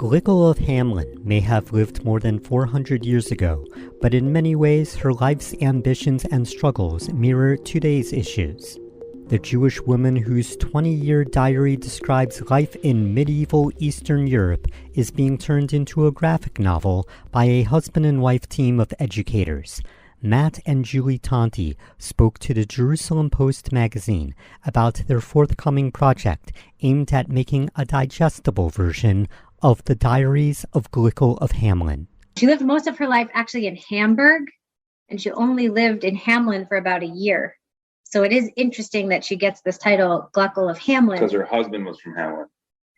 Glikl of Hameln may have lived more than 400 years ago, but in many ways her life's ambitions and struggles mirror today's issues. The Jewish woman whose 20-year diary describes life in medieval Eastern Europe is being turned into a graphic novel by a husband and wife team of educators. Mat and Julie Tonti spoke to the Jerusalem Post magazine about their forthcoming project aimed at making a digestible version of the diaries of Glikl of Hameln. She lived most of her life actually in Hamburg, and she only lived in Hameln for about a year. So it is interesting that she gets this title, Glikl of Hameln. Because her husband was from Hameln.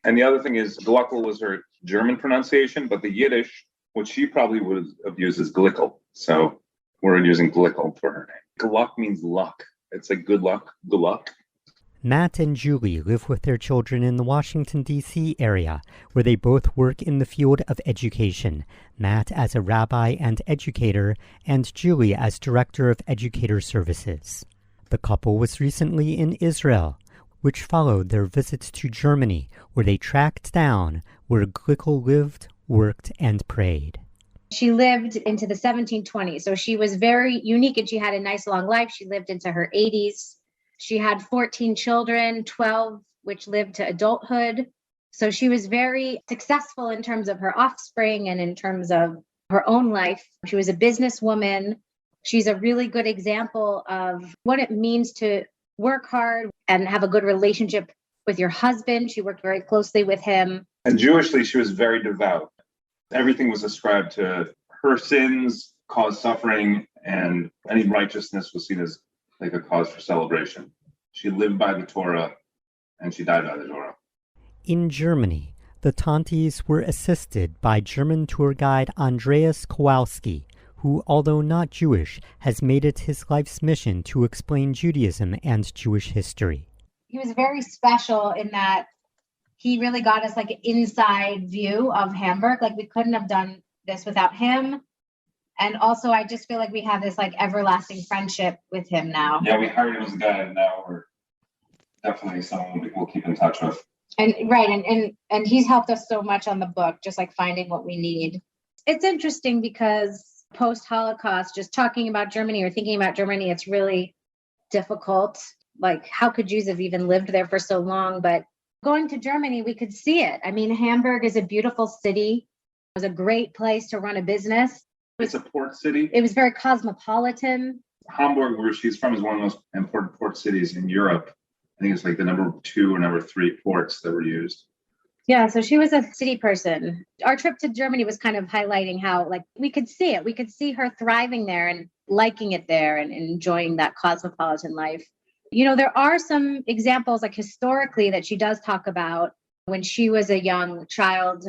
And the other thing is, Glikl was her German pronunciation, but the Yiddish, which she probably would have used as Glikl. So we're using Glikl for her name. Gluk means luck. It's like good luck, good luck. Mat and Julie live with their children in the Washington, D.C. area, where they both work in the field of education, Mat as a rabbi and educator, and Julie as director of educator services. The couple was recently in Israel, which followed their visits to Germany, where they tracked down where Glikl lived, worked, and prayed. She lived into the 1720s, so she was very unique, and she had a nice long life. She lived into her 80s. She had 14 children, 12 which lived to adulthood. So she was very successful in terms of her offspring and in terms of her own life. She was a businesswoman. She's a really good example of what it means to work hard and have a good relationship with your husband. She worked very closely with him. And Jewishly, she was very devout. Everything was ascribed to her sins, caused suffering, and any righteousness was seen as like a cause for celebration. She lived by the Torah, and she died by the Torah. In Germany, the Tontis were assisted by German tour guide Andreas Kowalski, who, although not Jewish, has made it his life's mission to explain Judaism and Jewish history. He was very special in that he really got us like an inside view of Hamburg. Like we couldn't have done this without him. And also, I just feel like we have this like everlasting friendship with him now. Yeah, we hired him as a guide, and now we're definitely someone we'll keep in touch with. And he's helped us so much on the book, just like finding what we need. It's interesting because post-Holocaust, just talking about Germany or thinking about Germany, it's really difficult. Like, how could Jews have even lived there for so long? But going to Germany, we could see it. I mean, Hamburg is a beautiful city. It was a great place to run a business. It's a port city. It was very cosmopolitan. Hamburg, where she's from, is one of the most important port cities in Europe. I think it's like the number 2 or number 3 ports that were used. Yeah, so she was a city person. Our trip to Germany was kind of highlighting how, like, we could see it. We could see her thriving there and liking it there and enjoying that cosmopolitan life. You know, there are some examples, like historically, that she does talk about when she was a young child.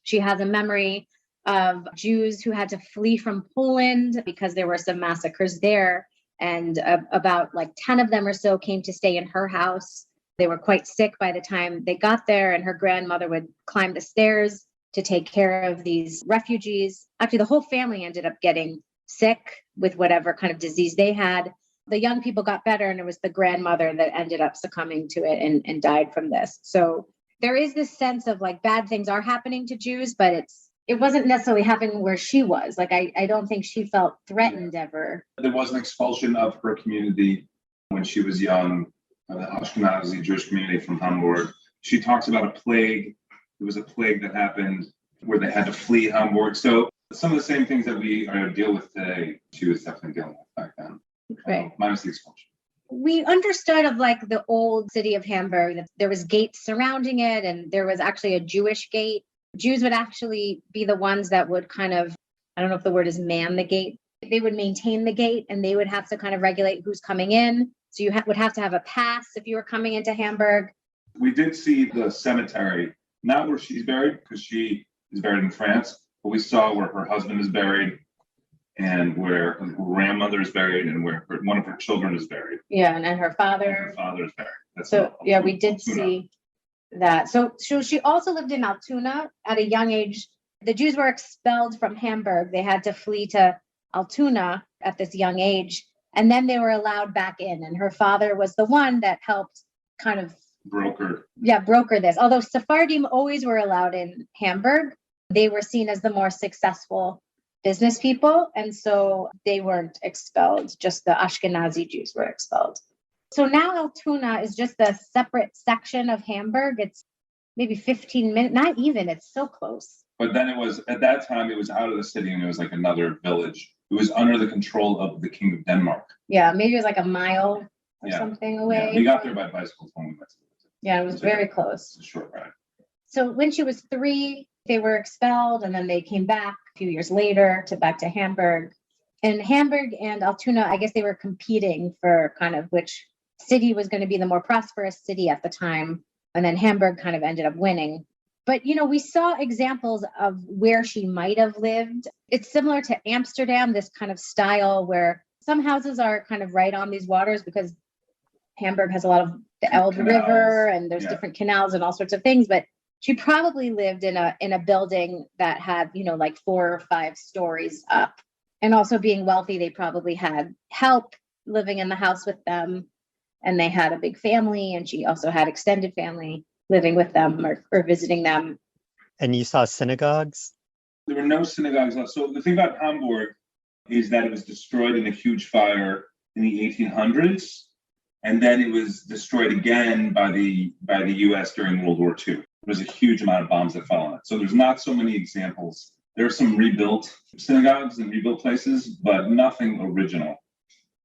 She has a memory of Jews who had to flee from Poland because there were some massacres there. And about like 10 of them or so came to stay in her house. They were quite sick by the time they got there, and her grandmother would climb the stairs to take care of these refugees. Actually, the whole family ended up getting sick with whatever kind of disease they had. The young people got better, and it was the grandmother that ended up succumbing to it and died from this. So there is this sense of like bad things are happening to Jews, but it wasn't necessarily happening where she was. Like, I don't think she felt threatened ever. There was an expulsion of her community when she was young, the Ashkenazi Jewish community from Hamburg. She talks about a plague. It was a plague that happened where they had to flee Hamburg. So some of the same things that we deal with today, she was definitely dealing with back then. Right. Minus the expulsion. We understood of like the old city of Hamburg that there was gates surrounding it, and there was actually a Jewish gate. Jews would actually be the ones that would kind of, I don't know if the word is man the gate. They would maintain the gate, and they would have to kind of regulate who's coming in. So you would have to have a pass if you were coming into Hamburg. We did see the cemetery, not where she's buried, because she is buried in France, but we saw where her husband is buried and where her grandmother is buried and where one of her children is buried. Yeah, and her father. And her father is buried. So yeah, we did see that. So she also lived in Altona at a young age. The Jews were expelled from Hamburg. They had to flee to Altona at this young age, and then they were allowed back in. And her father was the one that helped kind of broker. Yeah, broker this. Although Sephardim always were allowed in Hamburg, they were seen as the more successful business people. And so they weren't expelled. Just the Ashkenazi Jews were expelled. So now Altoona is just a separate section of Hamburg. It's maybe 15 minutes, not even, it's so close. But then at that time, it was out of the city and it was like another village. It was under the control of the King of Denmark. Yeah, maybe it was like a mile or something away. Yeah, we got there by bicycle when we went to it. Yeah, it was very close. It's a short ride. So when she was 3, they were expelled, and then they came back a few years later back to Hamburg. And Hamburg and Altoona, I guess they were competing for kind of which city was going to be the more prosperous city at the time. And then Hamburg kind of ended up winning. But, we saw examples of where she might have lived. It's similar to Amsterdam, this kind of style where some houses are kind of right on these waters because Hamburg has a lot of the Elbe River and there's different canals and all sorts of things. But she probably lived in a building that had, like 4 or 5 stories up. And also being wealthy, they probably had help living in the house with them. And they had a big family, and she also had extended family living with them or visiting them. And you saw synagogues? There were no synagogues left. So the thing about Hamburg is that it was destroyed in a huge fire in the 1800s. And then it was destroyed again by the US during World War II. There was a huge amount of bombs that fell on it. So there's not so many examples. There are some rebuilt synagogues and rebuilt places, but nothing original.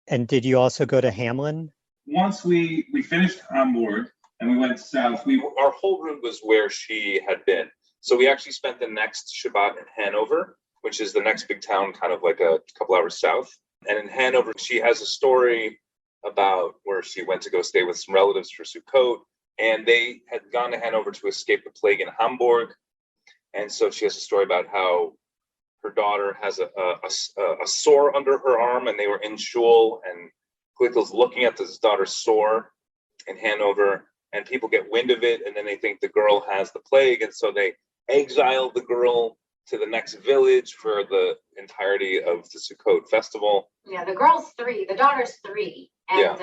And did you also go to Hamelin? Once we finished Hamburg and we went south, our whole route was where she had been. So we actually spent the next Shabbat in Hanover, which is the next big town, kind of like a couple hours south. And in Hanover, she has a story about where she went to go stay with some relatives for Sukkot. And they had gone to Hanover to escape the plague in Hamburg. And so she has a story about how her daughter has a sore under her arm, and they were in shul, and Glikl's looking at his daughter's sore in Hanover, and people get wind of it, and then they think the girl has the plague, and so they exile the girl to the next village for the entirety of the Sukkot festival. Yeah, the girl's 3, the daughter's 3, and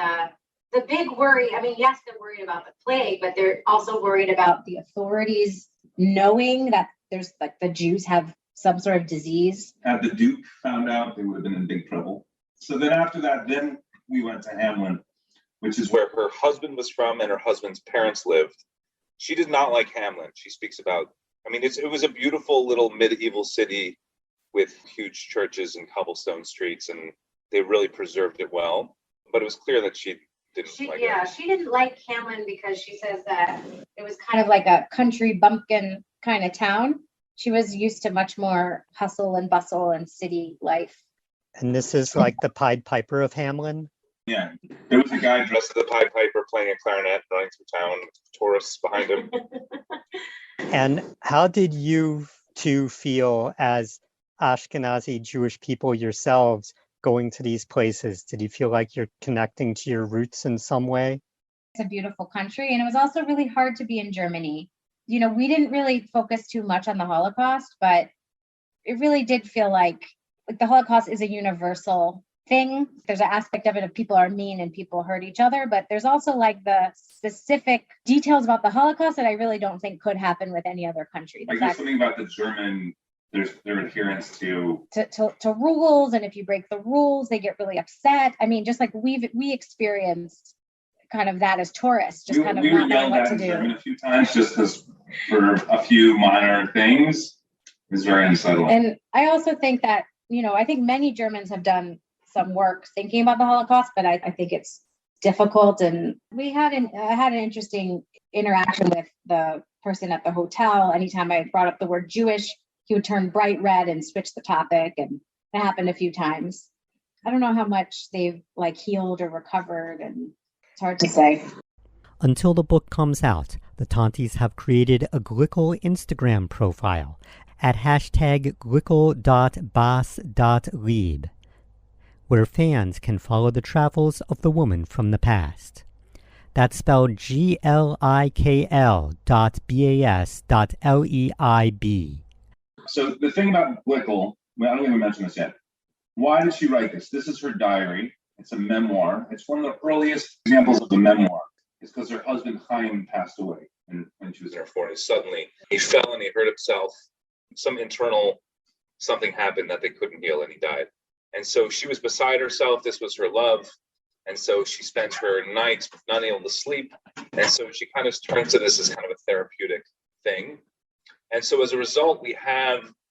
the big worry, yes, they're worried about the plague, but they're also worried about the authorities knowing that there's like the Jews have some sort of disease. Had the Duke found out, they would have been in big trouble. So then after that, then we went to Hamelin, which is where her husband was from and her husband's parents lived. She did not like Hamelin. She speaks about, it was a beautiful little medieval city with huge churches and cobblestone streets, and they really preserved it well. But it was clear that she didn't like it. Yeah, she didn't like Hamelin because she says that it was kind of like a country bumpkin kind of town. She was used to much more hustle and bustle and city life. And this is like the Pied Piper of Hamelin? Yeah. There was a guy dressed as a Pied Piper playing a clarinet, running through town, tourists behind him. And how did you two feel as Ashkenazi Jewish people yourselves going to these places? Did you feel like you're connecting to your roots in some way? It's a beautiful country. And it was also really hard to be in Germany. We didn't really focus too much on the Holocaust, but it really did feel like the Holocaust is a universal thing. There's an aspect of it of people are mean and people hurt each other, but there's also like the specific details about the Holocaust that I really don't think could happen with any other country. I guess something about the German, their adherence to rules, and if you break the rules, they get really upset. Just like we experienced kind of that as tourists, just kind of not knowing what to do. We were yelled at in German a few times just for a few minor things. It's very unsettling. And I also think that, I think many Germans have done some work thinking about the Holocaust, but I think it's difficult. And I had an interesting interaction with the person at the hotel. Anytime I brought up the word Jewish, he would turn bright red and switch the topic. And it happened a few times. I don't know how much they've healed or recovered, and it's hard to say. Until the book comes out, the Tontis have created a Glikl Instagram profile at #Glikl.Bas.Leib, where fans can follow the travels of the woman from the past. That's spelled GLIKL.BAS.LEIB. So the thing about Glikl, I don't even mention this yet. Why did she write this? This is her diary. It's a memoir. It's one of the earliest examples of a memoir. is because her husband Chaim passed away when she was in her 40s. Suddenly, he fell and he hurt himself. Some internal something happened that they couldn't heal, and he died. And so she was beside herself. This was her love. And so she spent her nights not able to sleep. And so she kind of turned to this as kind of a therapeutic thing. And so as a result,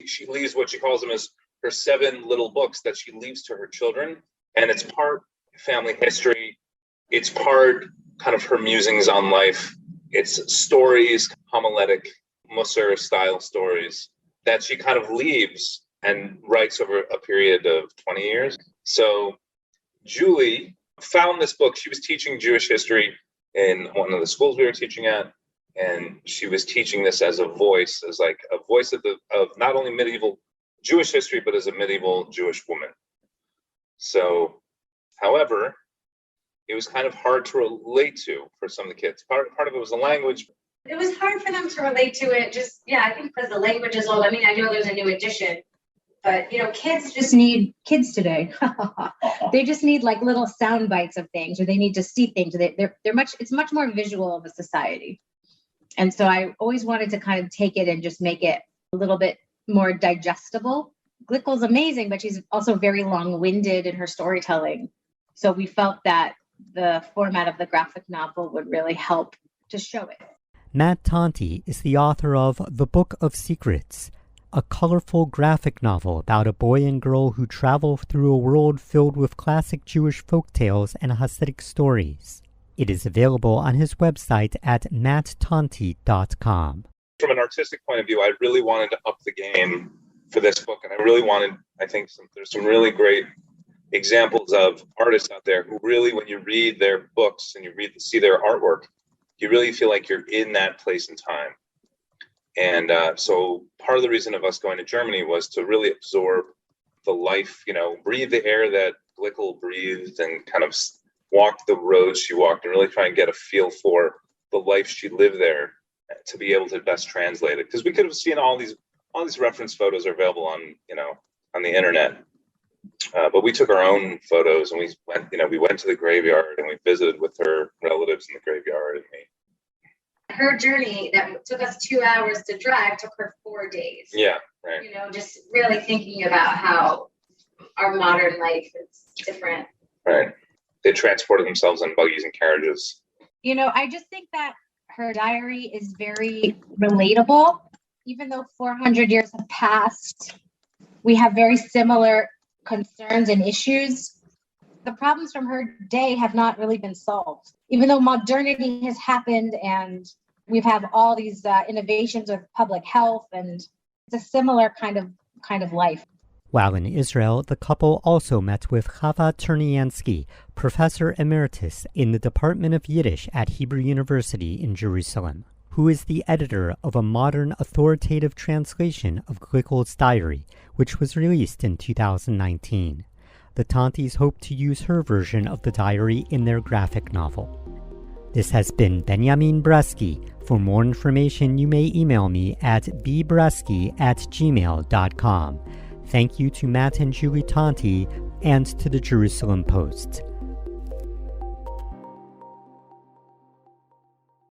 she leaves what she calls them as her 7 little books that she leaves to her children. And it's part family history. It's part kind of her musings on life. It's stories, homiletic, Musar style stories that she kind of leaves and writes over a period of 20 years. So Julie found this book. She was teaching Jewish history in one of the schools we were teaching at, and she was teaching this as a voice, as like a voice of not only medieval Jewish history, but as a medieval Jewish woman. So, however, it was kind of hard to relate to for some of the kids. Part of it was the language. It was hard for them to relate to it. I think because the language is old. I mean, I know there's a new edition, but kids just need kids today. They just need like little sound bites of things, or they need to see things. It's much more visual of a society. And so I always wanted to kind of take it and just make it a little bit more digestible. Glikl's amazing, but she's also very long-winded in her storytelling. So we felt that the format of the graphic novel would really help to show it. Mat Tonti is the author of The Book of Secrets, a colorful graphic novel about a boy and girl who travel through a world filled with classic Jewish folktales and Hasidic stories. It is available on his website at mattonti.com. From an artistic point of view, I really wanted to up the game for this book, and there's some really great examples of artists out there who really, when you read their books and see their artwork, you really feel like you're in that place and time. And so part of the reason of us going to Germany was to really absorb the life, breathe the air that Glikl breathed, and kind of walk the roads she walked, and really try and get a feel for the life she lived there to be able to best translate it. Because we could have seen all these reference photos are available on the internet. But we took our own photos, and we went to the graveyard, and we visited with her relatives in the graveyard. And her journey that took us 2 hours to drive took her 4 days. Yeah, right. Just really thinking about how our modern life is different. Right. They transported themselves in buggies and carriages. I just think that her diary is very relatable. Even though 400 years have passed, we have very similar concerns and issues. The problems from her day have not really been solved. Even though modernity has happened and we've had all these innovations of public health, and it's a similar kind of life. While in Israel, the couple also met with Chava Terniansky, professor emeritus in the Department of Yiddish at Hebrew University in Jerusalem, who is the editor of a modern authoritative translation of Glikl's diary, which was released in 2019. The Tontis hope to use her version of the diary in their graphic novel. This has been Benjamin Bresky. For more information, you may email me at bbresky@gmail.com. Thank you to Mat and Julie Tonti and to the Jerusalem Post.